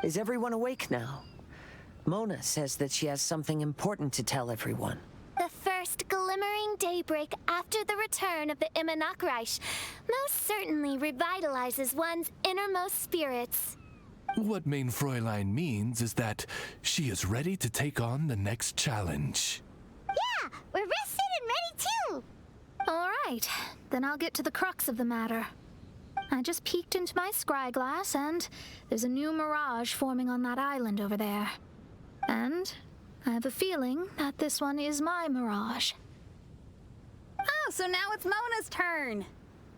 Is everyone awake now? Mona says that she has something important to tell everyone. The first glimmering daybreak after the return of the Immanakreich most certainly revitalizes one's innermost spirits. What Main Fräulein means is that she is ready to take on the next challenge. Yeah, we're rested and ready too. All right, then I'll get to the crux of the matter. I just peeked into my scry glass, and there's a new mirage forming on that island over there. And I have a feeling that this one is my mirage. Oh, so now it's Mona's turn.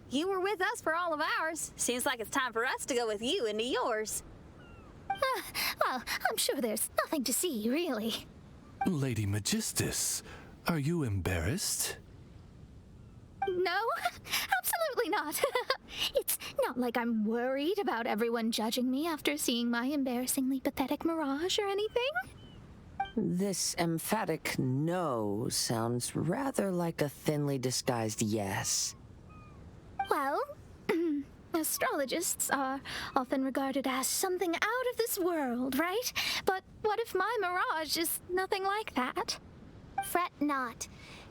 You were with us for all of ours. Seems like it's time for us to go with you into yours. Well, I'm sure there's nothing to see, really. Lady Magistus, are you embarrassed? No, absolutely not. It's not like I'm worried about everyone judging me after seeing my embarrassingly pathetic mirage or anything. This emphatic no sounds rather like a thinly disguised yes. Well, astrologists are often regarded as something out of this world, right? But what if my mirage is nothing like that? Fret not.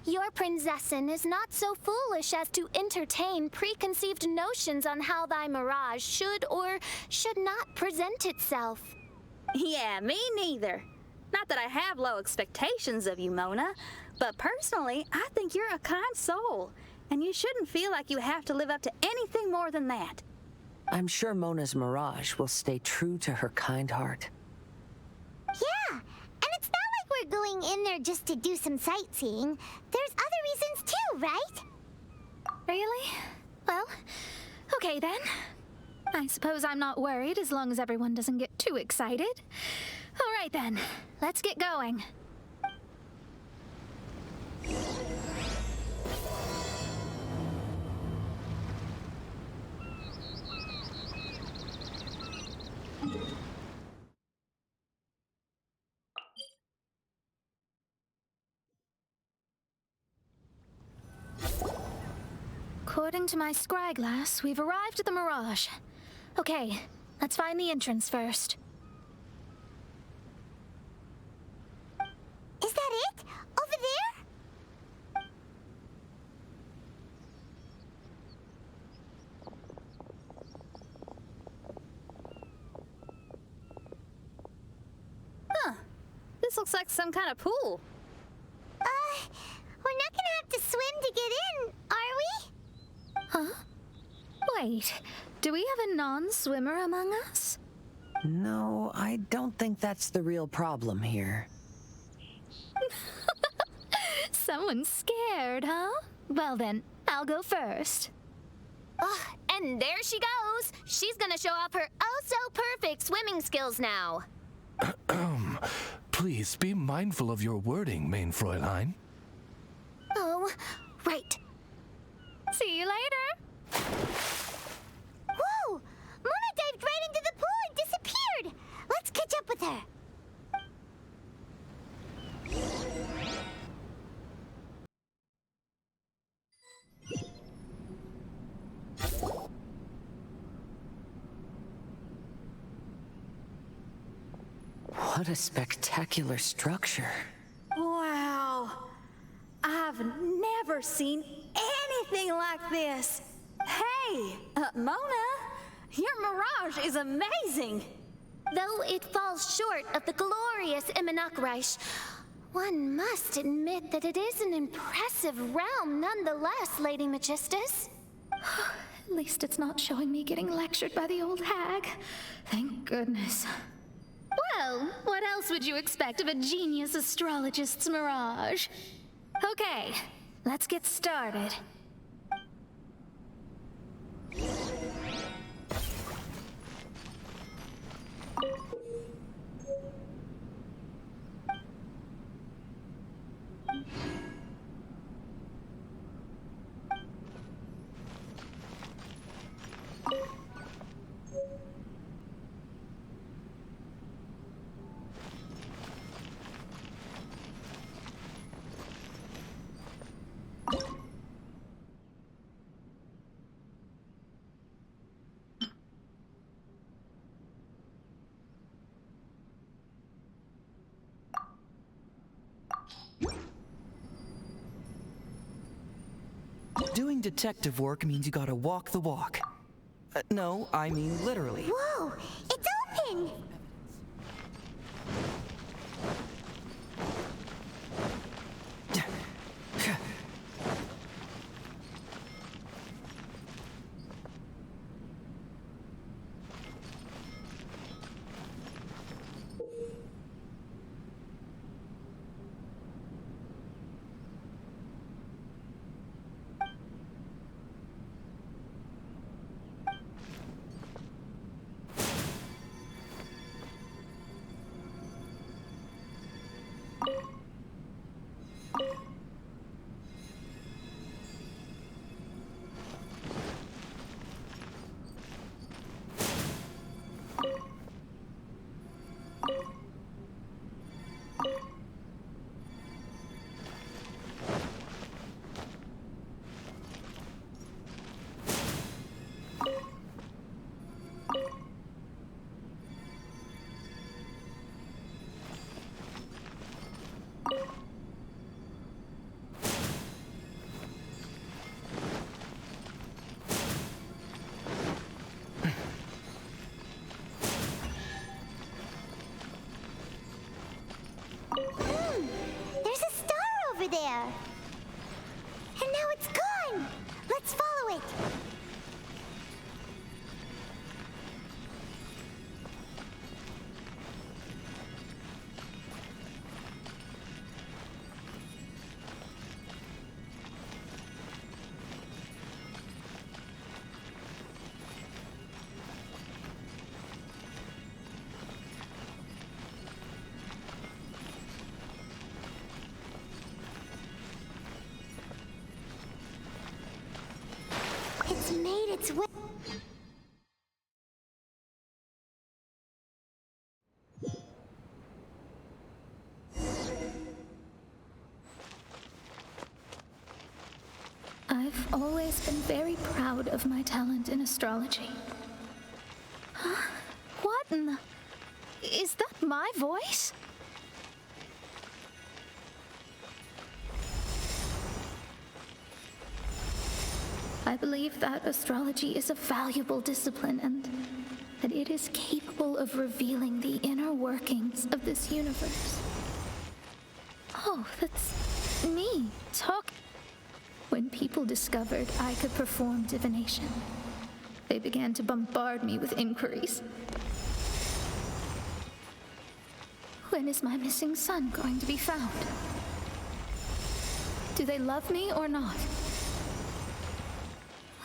Your prinzessin is not so foolish as to entertain preconceived notions on how thy mirage should or should not present itself. Yeah, me neither. Not that I have low expectations of you, Mona, but personally, I think you're a kind soul, and you shouldn't feel like you have to live up to anything more than that. I'm sure Mona's mirage will stay true to her kind heart. Yeah, and it's not like we're going in there just to do some sightseeing. There's other reasons too, right? Really? Well, okay then. I suppose I'm not worried as long as everyone doesn't get too excited. All right then, let's get going. According to my scry glass, we've arrived at the mirage. Okay, let's find the entrance first. Is that it? Over there? Huh. This looks like some kind of pool. We're not gonna have to swim to get in, are we? Huh? Wait, do we have a non-swimmer among us? No, I don't think that's the real problem here. Someone's scared, huh? Well then, I'll go first. And there she goes. She's gonna show off her oh-so-perfect swimming skills now. Please be mindful of your wording, Main Fräulein. Oh, right. See you later. Whoa! Mona dived right into the pool and disappeared! Let's catch up with her. What a spectacular structure. Wow. I've never seen anything like this. Hey, Mona, your mirage is amazing. Though it falls short of the glorious Immanakreich, one must admit that it is an impressive realm nonetheless, Lady Magistus. At least it's not showing me getting lectured by the old hag. Thank goodness. Well, what else would you expect of a genius astrologist's mirage? Okay, let's get started. Doing detective work means you gotta walk the walk. No, I mean literally. Whoa, it's open! There's a star over there. And now it's gone. Let's follow it. It's made its way. I've always been very proud of my talent in astrology. Huh? What in the... Is that my voice? I believe that astrology is a valuable discipline and that it is capable of revealing the inner workings of this universe. Oh, that's me talking. When people discovered I could perform divination, they began to bombard me with inquiries. When is my missing son going to be found? Do they love me or not?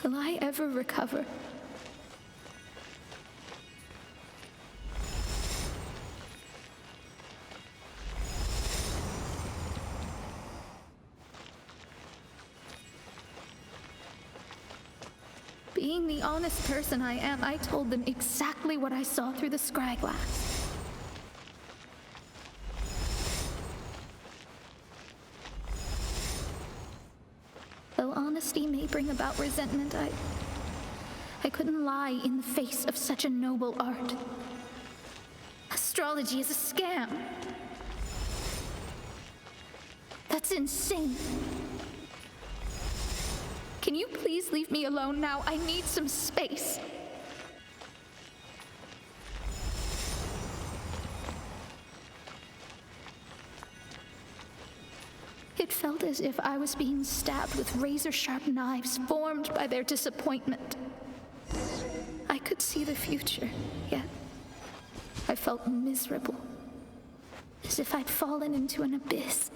Will I ever recover? Being the honest person I am, I told them exactly what I saw through the scry glass. Though honesty may bring about resentment, I couldn't lie in the face of such a noble art. Astrology is a scam. That's insane. Can you please leave me alone now? I need some space. It felt as if I was being stabbed with razor-sharp knives formed by their disappointment. I could see the future, yet I felt miserable, as if I'd fallen into an abyss.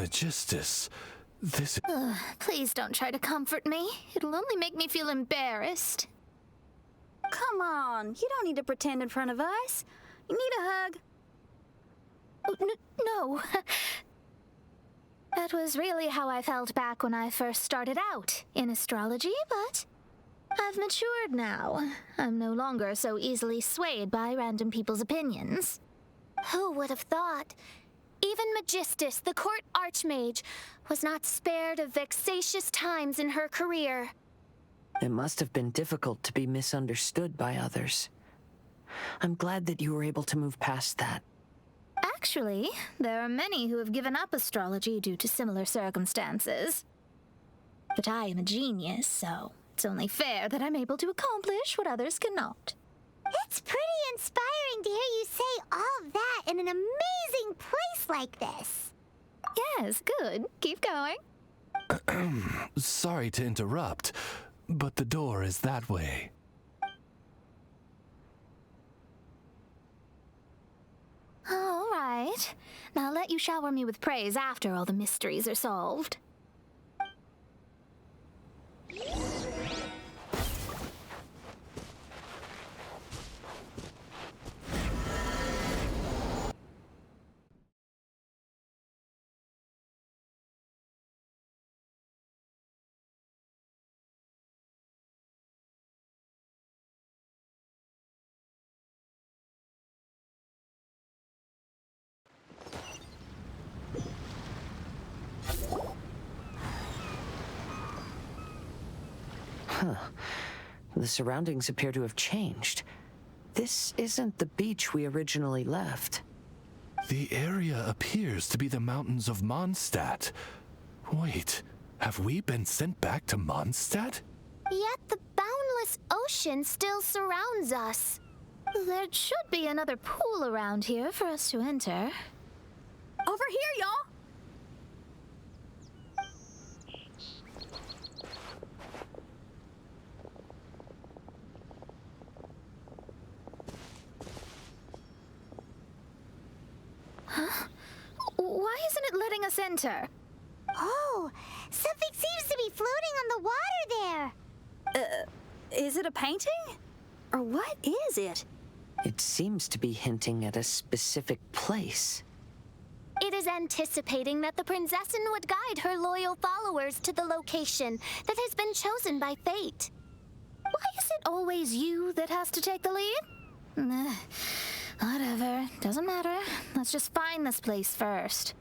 Magistus, this... Please don't try to comfort me. It'll only make me feel embarrassed. Come on, you don't need to pretend in front of us. You need a hug. Oh, no. That was really how I felt back when I first started out in astrology, but I've matured now. I'm no longer so easily swayed by random people's opinions. Who would have thought? Even Magistus, the court archmage, was not spared of vexatious times in her career. It must have been difficult to be misunderstood by others. I'm glad that you were able to move past that. Actually, there are many who have given up astrology due to similar circumstances. But I am a genius, so it's only fair that I'm able to accomplish what others cannot. It's pretty inspiring to hear you say all that in an amazing place like this. Yes, good. Keep going. Sorry to interrupt, but the door is that way. All right. Now I'll let you shower me with praise after all the mysteries are solved. The surroundings appear to have changed. This isn't the beach we originally left. The area appears to be the mountains of Mondstadt. Wait, have we been sent back to Mondstadt? Yet the boundless ocean still surrounds us. There should be another pool around here for us to enter. Over here, y'all. Why isn't it letting us enter? Oh, something seems to be floating on the water there. Is it a painting? Or what is it? It seems to be hinting at a specific place. It is anticipating that the Prinzessin would guide her loyal followers to the location that has been chosen by fate. Why is it always you that has to take the lead? Whatever, doesn't matter. Let's just find this place first.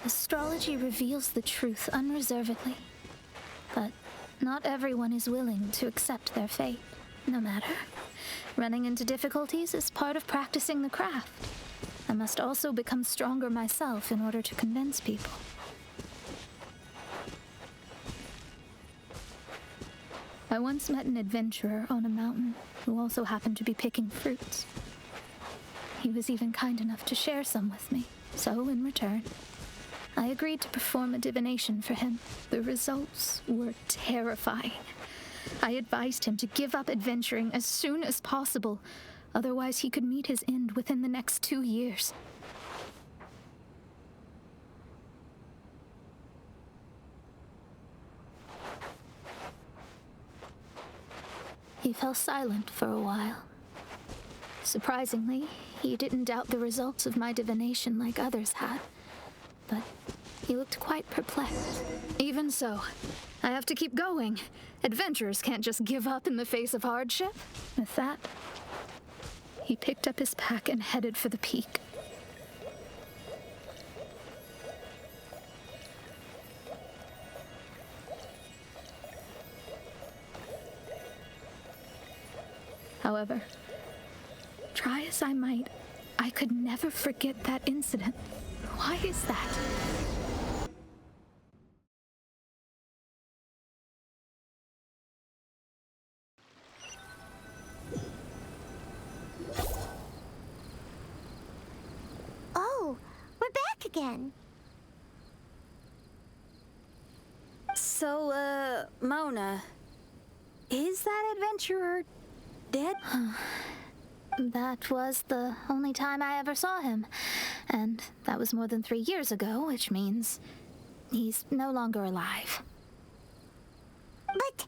Astrology reveals the truth unreservedly, but not everyone is willing to accept their fate. No matter. Running into difficulties is part of practicing the craft. I must also become stronger myself in order to convince people. I once met an adventurer on a mountain who also happened to be picking fruits. He was even kind enough to share some with me, so in return, I agreed to perform a divination for him. The results were terrifying. I advised him to give up adventuring as soon as possible, otherwise he could meet his end within the next 2 years. He fell silent for a while. Surprisingly, he didn't doubt the results of my divination like others had, but he looked quite perplexed. Even so, I have to keep going. Adventurers can't just give up in the face of hardship. With that, he picked up his pack and headed for the peak. However, try as I might, I could never forget that incident. Why is that? Oh, we're back again. So, Mona, is that adventurer dead? That was the only time I ever saw him, and that was more than 3 years ago, which means he's no longer alive. But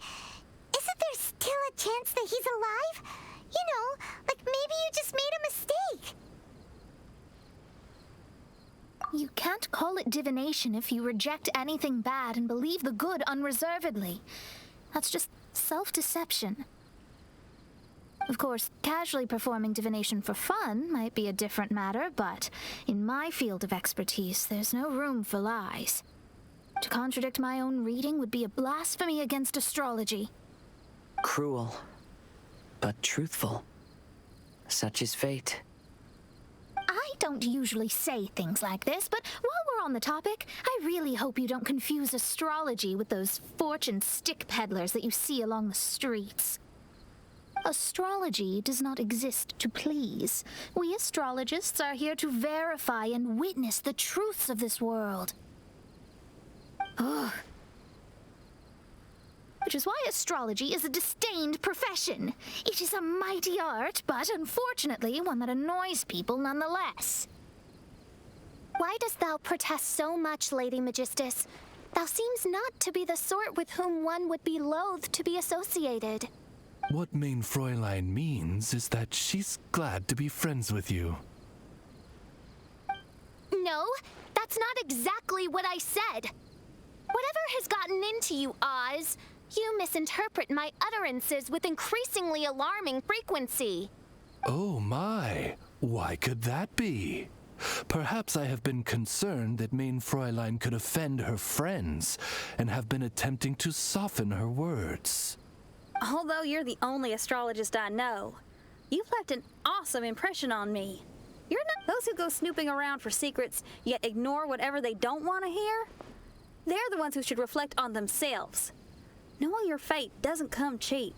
isn't there still a chance that he's alive? You know, like maybe you just made a mistake. You can't call it divination if you reject anything bad and believe the good unreservedly. That's just self-deception. Of course, casually performing divination for fun might be a different matter, but in my field of expertise, there's no room for lies. To contradict my own reading would be a blasphemy against astrology. Cruel, but truthful. Such is fate. I don't usually say things like this, but while we're on the topic, I really hope you don't confuse astrology with those fortune stick peddlers that you see along the streets. Astrology does not exist to please. We astrologists are here to verify and witness the truths of this world. Ugh. Which is why astrology is a disdained profession. It is a mighty art, but unfortunately one that annoys people nonetheless. Why dost thou protest so much, Lady Magistus? Thou seems not to be the sort with whom one would be loath to be associated. What Main Fräulein means is that she's glad to be friends with you. No, that's not exactly what I said. Whatever has gotten into you, Oz, you misinterpret my utterances with increasingly alarming frequency. Oh my, why could that be? Perhaps I have been concerned that Main Fräulein could offend her friends and have been attempting to soften her words. Although you're the only astrologist I know, you've left an awesome impression on me. You're not those who go snooping around for secrets, yet ignore whatever they don't want to hear. They're the ones who should reflect on themselves. Knowing your fate doesn't come cheap.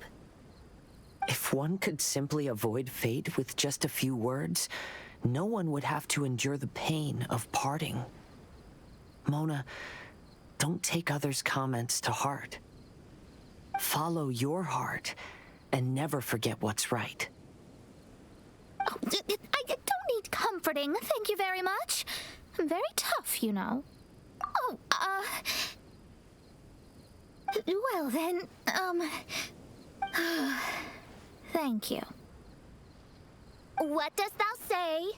If one could simply avoid fate with just a few words, no one would have to endure the pain of parting. Mona, don't take others' comments to heart. Follow your heart and never forget what's right. Oh, I don't need comforting, thank you very much. I'm very tough, you know. Oh, well then, thank you. What dost thou say?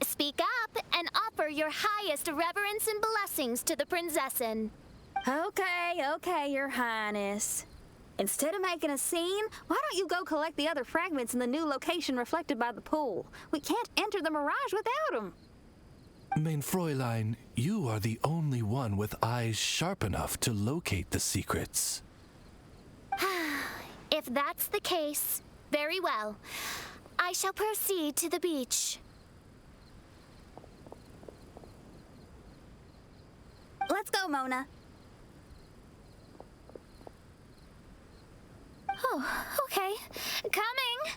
Speak up and offer your highest reverence and blessings to the Prinzessin. Okay, Your Highness. Instead of making a scene, why don't you go collect the other fragments in the new location reflected by the pool? We can't enter the mirage without them. Mein Fräulein, you are the only one with eyes sharp enough to locate the secrets. If that's the case, very well. I shall proceed to the beach. Let's go, Mona. Oh, okay. Coming!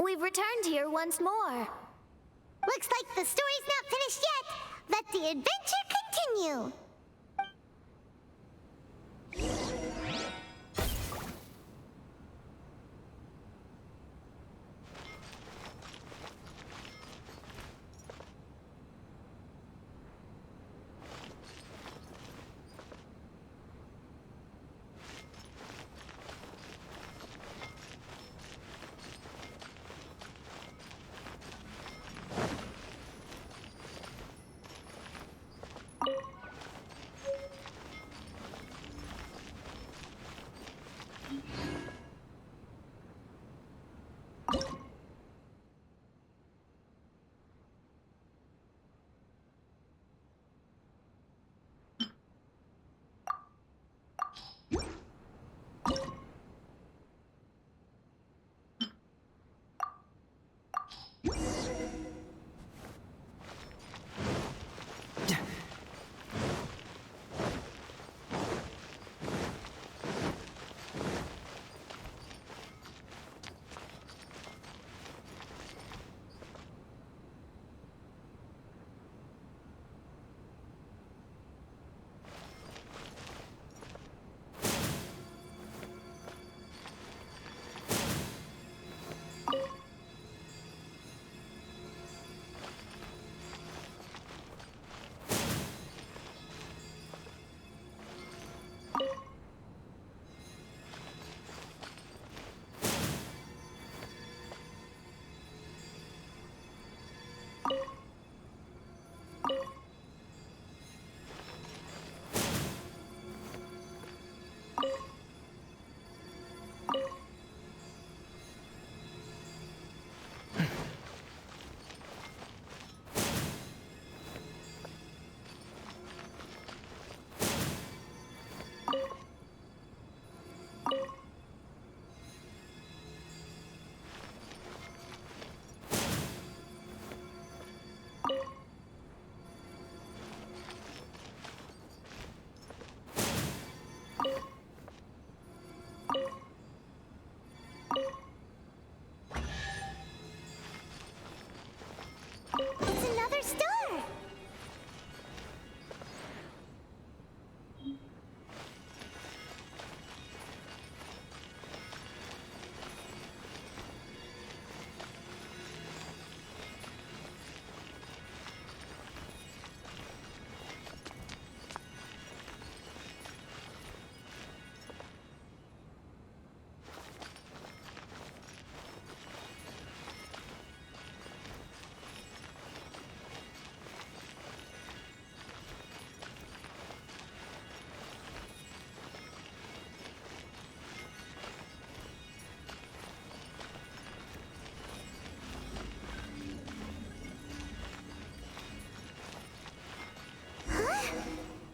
We've returned here once more. Looks like the story's not finished yet. Let the adventure continue. It's another star!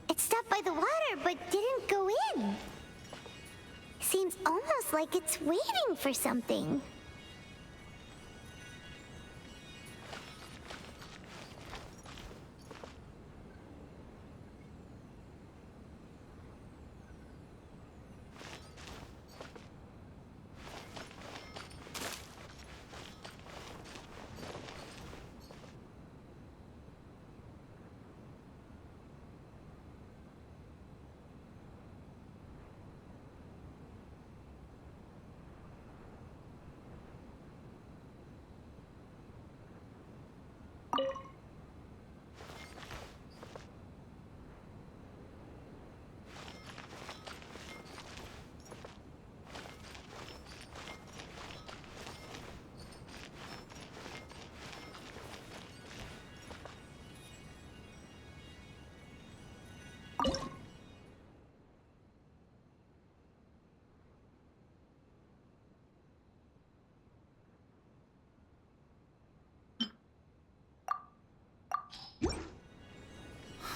It stopped by the water, but didn't go in. Seems almost like it's waiting for something.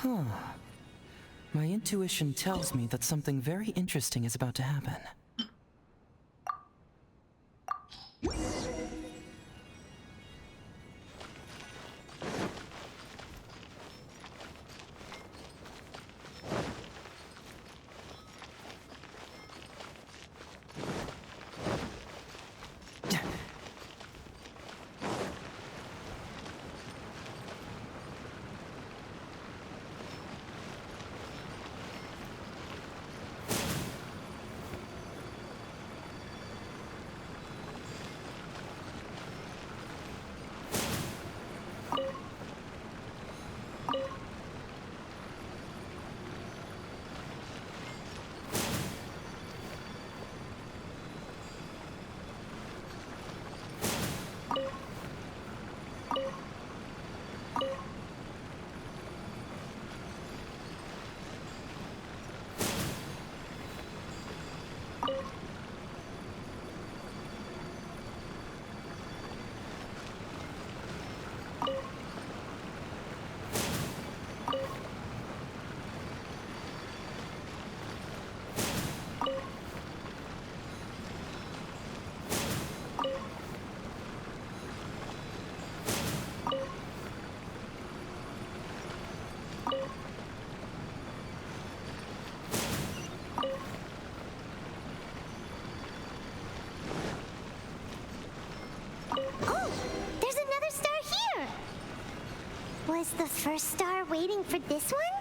My intuition tells me that something very interesting is about to happen. Was the first star waiting for this one?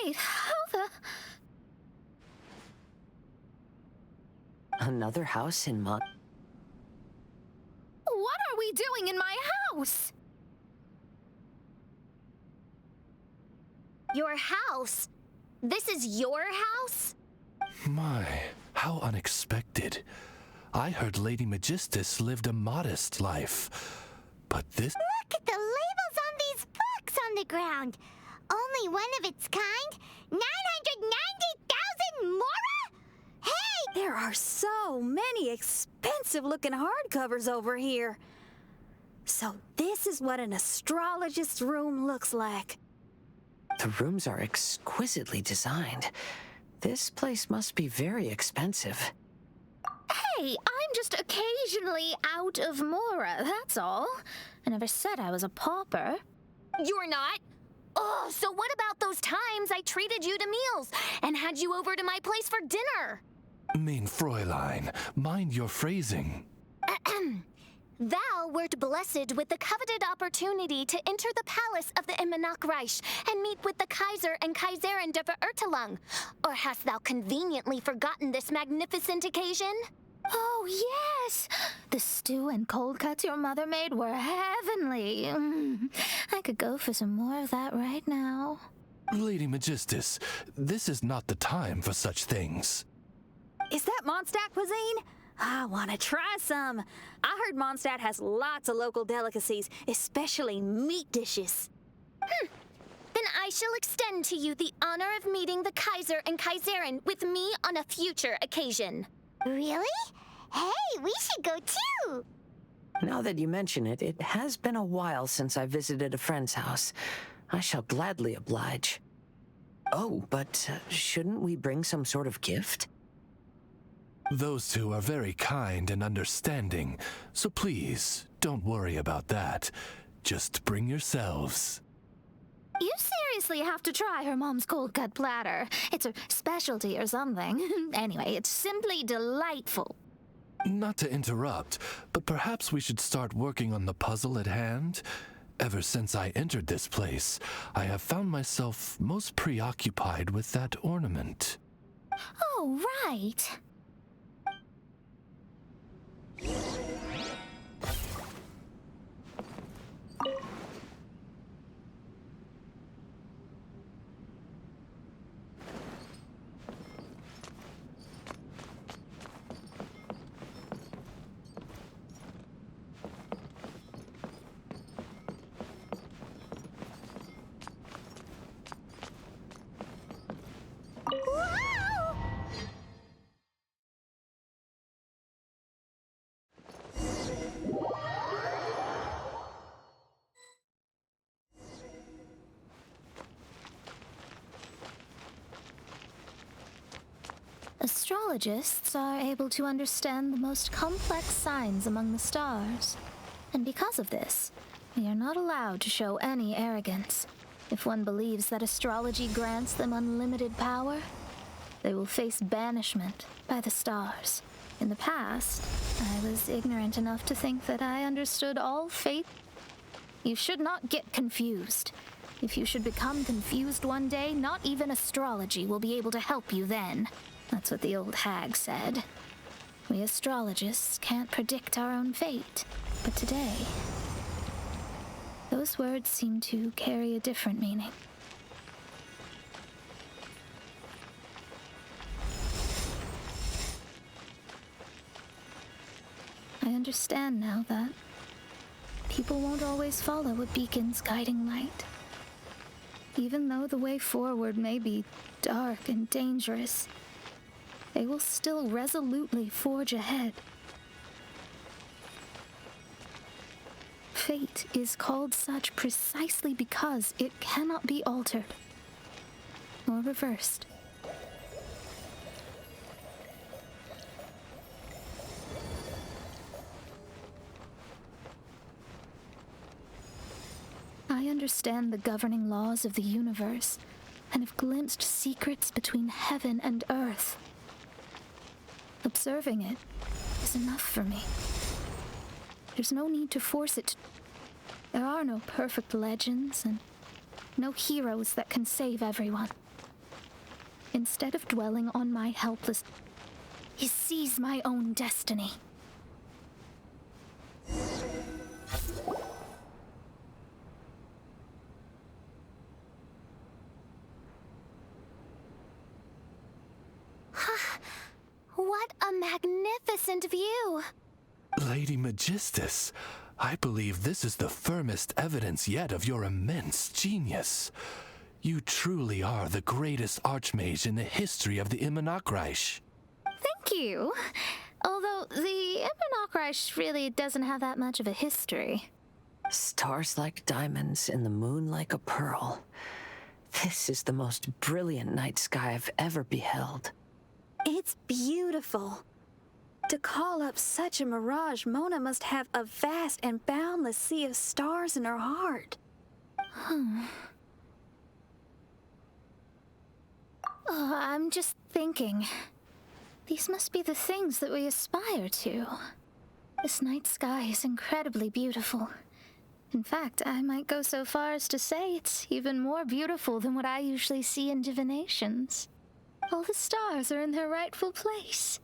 Wait, how the... Another house in What are we doing in my house? Your house? This is your house? My, how unexpected. I heard Lady Magistus lived a modest life, but this... Look at the labels on these books on the ground. Only one of its kind? 990,000 Mora? Hey! There are so many expensive-looking hardcovers over here. So this is what an astrologist's room looks like. The rooms are exquisitely designed. This place must be very expensive. Hey, I'm just occasionally out of Mora, that's all. I never said I was a pauper. You're not? Oh, so what about those times I treated you to meals and had you over to my place for dinner? Mein Fräulein, mind your phrasing. Thou wert blessed with the coveted opportunity to enter the palace of the Immanok Reich and meet with the Kaiser and Kaiserin der Verurteilung. Or hast thou conveniently forgotten this magnificent occasion? Oh, yes! The stew and cold cuts your mother made were heavenly. I could go for some more of that right now. Lady Magistus, this is not the time for such things. Is that Mondstadt cuisine? I want to try some. I heard Mondstadt has lots of local delicacies, especially meat dishes. Then I shall extend to you the honor of meeting the Kaiser and Kaiserin with me on a future occasion. Really? Hey, we should go too! Now that you mention it, it has been a while since I visited a friend's house. I shall gladly oblige. Oh, but shouldn't we bring some sort of gift? Those two are very kind and understanding, so please, don't worry about that. Just bring yourselves. You seriously have to try her mom's cold cut platter. It's her specialty or something. Anyway, it's simply delightful. Not to interrupt, but perhaps we should start working on the puzzle at hand? Ever since I entered this place, I have found myself most preoccupied with that ornament. Oh, right. Astrologists are able to understand the most complex signs among the stars. And because of this, we are not allowed to show any arrogance. If one believes that astrology grants them unlimited power, they will face banishment by the stars. In the past, I was ignorant enough to think that I understood all fate. You should not get confused. If you should become confused one day, not even astrology will be able to help you then. That's what the old hag said. We astrologists can't predict our own fate. But today, those words seem to carry a different meaning. I understand now that people won't always follow a beacon's guiding light. Even though the way forward may be dark and dangerous, they will still resolutely forge ahead. Fate is called such precisely because it cannot be altered or reversed. I understand the governing laws of the universe and have glimpsed secrets between heaven and earth. Observing it is enough for me. There's no need to force it. There are no perfect legends and no heroes that can save everyone. Instead of dwelling on my helpless, he sees my own destiny. What a magnificent view! Lady Magistus, I believe this is the firmest evidence yet of your immense genius. You truly are the greatest archmage in the history of the Immonakreich. Thank you. Although the Immonakreich really doesn't have that much of a history. Stars like diamonds and the moon like a pearl. This is the most brilliant night sky I've ever beheld. It's beautiful. To call up such a mirage, Mona must have a vast and boundless sea of stars in her heart. I'm just thinking. These must be the things that we aspire to. This night sky is incredibly beautiful. In fact, I might go so far as to say it's even more beautiful than what I usually see in divinations. All the stars are in their rightful place.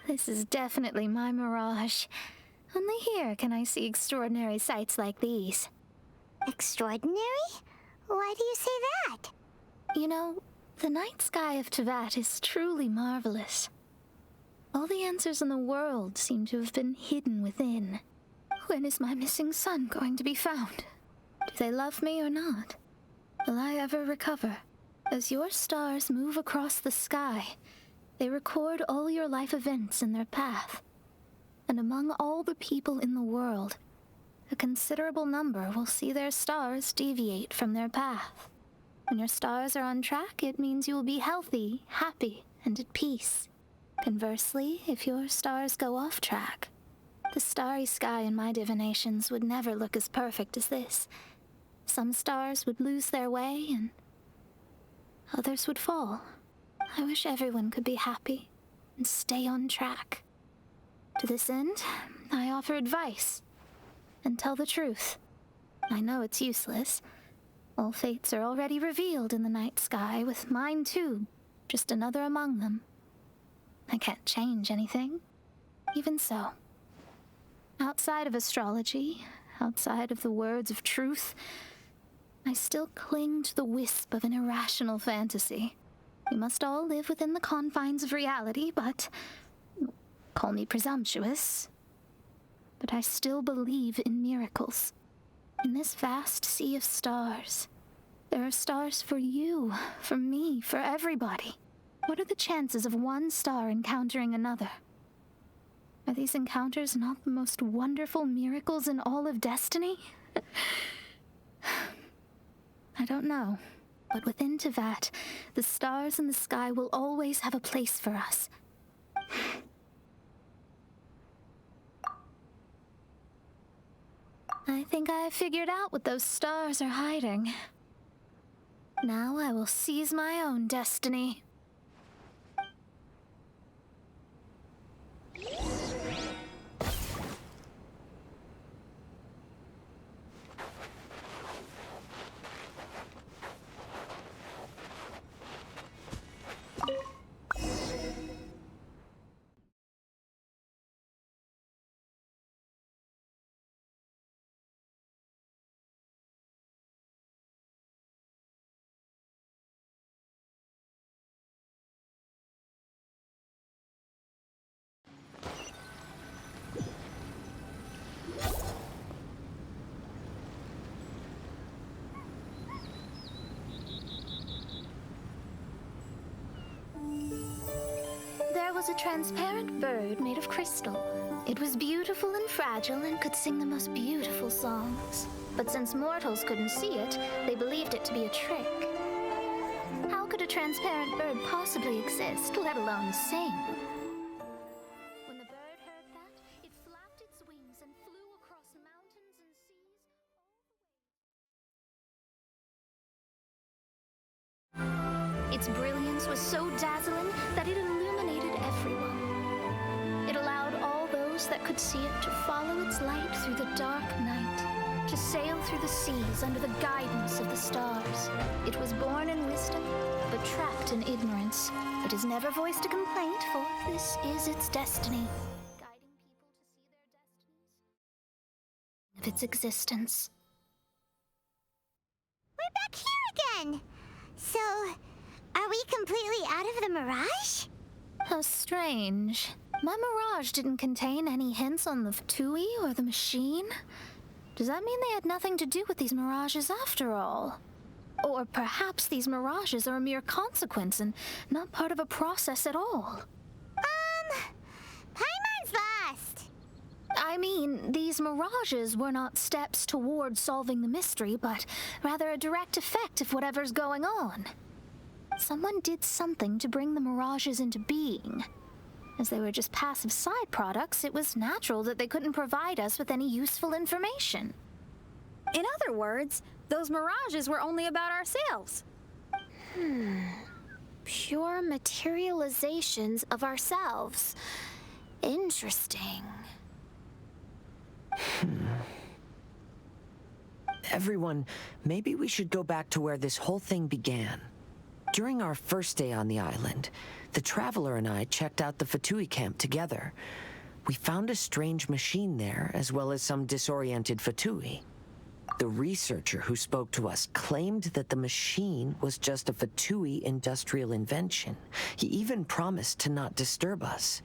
This is definitely my mirage. Only here can I see extraordinary sights like these. Extraordinary? Why do you say that? You know, the night sky of Tevat is truly marvelous. All the answers in the world seem to have been hidden within. When is my missing son going to be found? Do they love me or not? Will I ever recover? As your stars move across the sky, they record all your life events in their path. And among all the people in the world, a considerable number will see their stars deviate from their path. When your stars are on track, it means you will be healthy, happy, and at peace. Conversely, if your stars go off track, the starry sky in my divinations would never look as perfect as this. Some stars would lose their way, and others would fall. I wish everyone could be happy and stay on track. To this end, I offer advice and tell the truth. I know it's useless. All fates are already revealed in the night sky, with mine too, just another among them. I can't change anything. Even so, outside of astrology, outside of the words of truth, I still cling to the wisp of an irrational fantasy. We must all live within the confines of reality, but call me presumptuous. But I still believe in miracles. In this vast sea of stars, there are stars for you, for me, for everybody. What are the chances of one star encountering another? Are these encounters not the most wonderful miracles in all of destiny? I don't know, but within Tevat, the stars in the sky will always have a place for us. I think I have figured out what those stars are hiding. Now I will seize my own destiny. There was a transparent bird made of crystal. It was beautiful and fragile and could sing the most beautiful songs. But since mortals couldn't see it, they believed it to be a trick. How could a transparent bird possibly exist, let alone sing? When the bird heard that, it flapped its wings and flew across mountains and seas all the way. Its brilliance was so dazzling that it illuminated everyone. It allowed all those that could see it to follow its light through the dark night, to sail through the seas under the guidance of the stars. It was born in wisdom, but trapped in ignorance. It has never voiced a complaint, for this is its destiny, guiding people to see their destinies of its existence. We're back here again! So, are we completely out of the mirage? How strange. My mirage didn't contain any hints on the Fatui or the machine. Does that mean they had nothing to do with these mirages after all? Or perhaps these mirages are a mere consequence and not part of a process at all? Paimon's lost. I mean, these mirages were not steps towards solving the mystery, but rather a direct effect of whatever's going on. Someone did something to bring the mirages into being. As they were just passive side products, it was natural that they couldn't provide us with any useful information. In other words, those mirages were only about ourselves. Pure materializations of ourselves. Interesting. Everyone, maybe we should go back to where this whole thing began. During our first day on the island, the Traveler and I checked out the Fatui camp together. We found a strange machine there, as well as some disoriented Fatui. The researcher who spoke to us claimed that the machine was just a Fatui industrial invention. He even promised to not disturb us.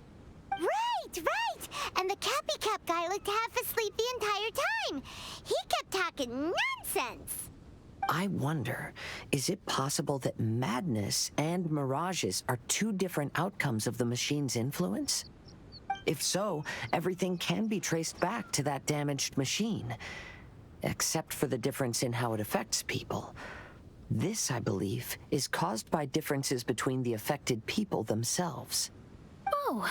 Right! And the Cappy Cap guy looked half asleep the entire time. He kept talking nonsense. I wonder, is it possible that madness and mirages are two different outcomes of the machine's influence? If so, everything can be traced back to that damaged machine, except for the difference in how it affects people. This, I believe, is caused by differences between the affected people themselves. Oh,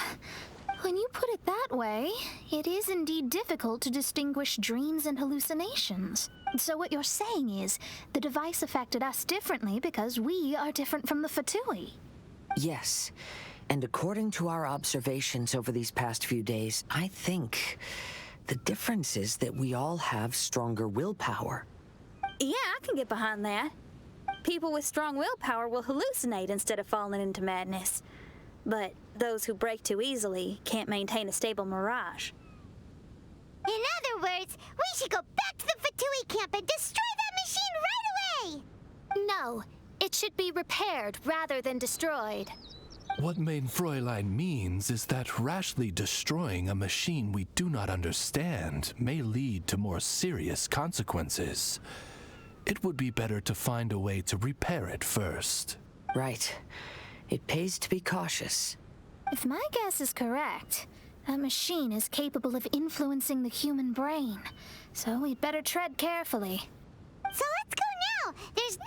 when you put it that way, it is indeed difficult to distinguish dreams and hallucinations. So what you're saying is, the device affected us differently because we are different from the Fatui. Yes, and according to our observations over these past few days, I think the difference is that we all have stronger willpower. Yeah, I can get behind that. People with strong willpower will hallucinate instead of falling into madness. But those who break too easily can't maintain a stable mirage. In other words, we should go back to the Fatui camp and destroy that machine right away! No, it should be repaired rather than destroyed. What Main Fräulein means is that rashly destroying a machine we do not understand may lead to more serious consequences. It would be better to find a way to repair it first. Right. It pays to be cautious. If my guess is correct, that machine is capable of influencing the human brain, so we'd better tread carefully. So let's go now! There's no